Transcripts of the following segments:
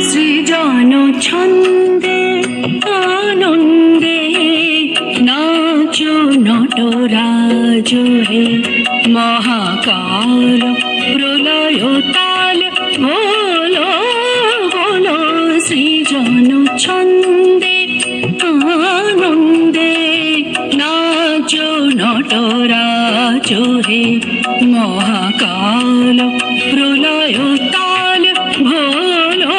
সৃজন ছন্দে আনন্দে নাচো নটরাজ হে, মহাকাল প্রলয় তাল বলো বলো। সৃজন ছন্দে আনন্দে নাচো নটরাজ হে, মহাকাল প্রলয় তাল ভোলো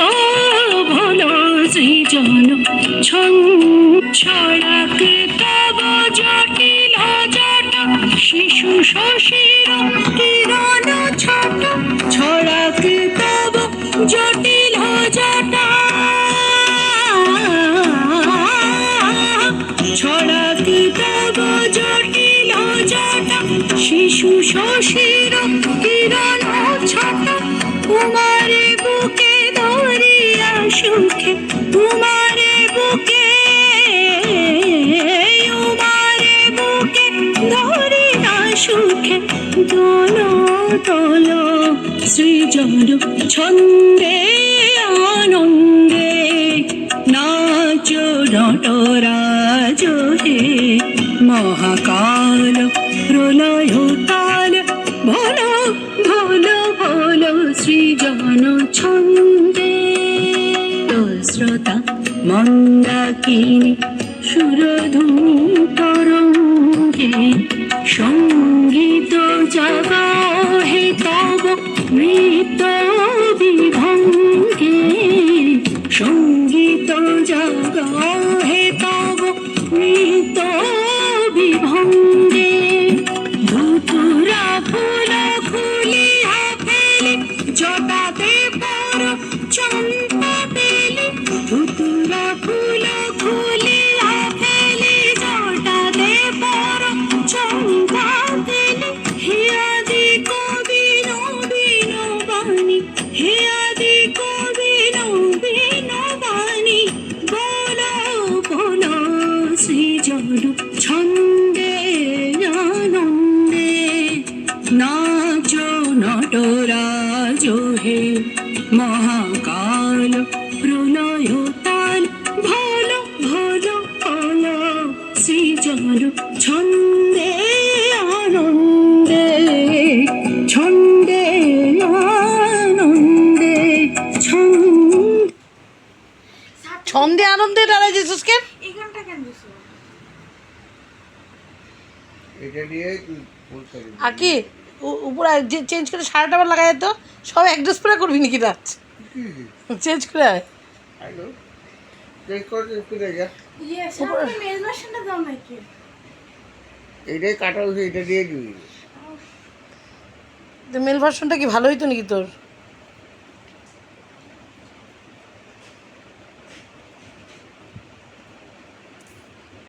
ভোলো। সৃজন ছড়াক তব জটিল জট, শিশু শশীর কিরণ ছট। ছড়াক তব জটিল জট, ছড়াক তব জটিল জট, শিশু শশীর কিরণ ছট। তোমারে বুকে ধরিয়া সুখে, তোমারে বুকে, তোমারে বুকে ধরিয়া সুখে দোলো দোলো। সৃজন ছন্দে আনন্দে নাচো নটরাজ হে, মহাকাল প্রলয় তাল ভোলো ভোলো ভোলো। সৃজন ছন্দে শ্রোতা মন্দাকিনী সুরধুনী তরঙ্গে, সঙ্গীত জাগাও হে তব নৃত্য বিভঙ্গে। সঙ্গীত জাগাও হে তব নৃত্য বিভঙ্গে। ধুতুরা ফুল খুলিয়া ফেলে জটাতে পর চম্পা পেলে। ধুতুরা ফুল খুলিয়া ফেলে জটাতে পর চম্পা পেলে। হে আদি কবি নবীন বাণী, হে আদি কবি নবীন বাণী, বলো বলো। সৃজন ছন্দে আনন্দে নাচো নটরাজ হে, মহাকাল প্রলয় তাল ভোলো ভোলো ভোলো। সৃজন ছন্দে আনন্দে, ছন্দে আনন্দে, ছন্দে আনন্দে দাঁড়ায় যেছিস কেন? এই গানটা কেন দিছো? এটা দিয়ে বলতে হবে আর কি উপরে চেঞ্জ করে সারাটা আবার লাগাই তো, সব এক ড্রেস পরে করবি নাকি রাত? চেঞ্জ করে আয়। আইলো চেক করে করে যা। ইয়েস, আপনি মেল ভার্সনটা দাও নাকি? এইটাই কাটা হয়েছে, এটা দিয়ে দিবি। মেল ভার্সনটা কি ভালো হইতো নাকি তোর?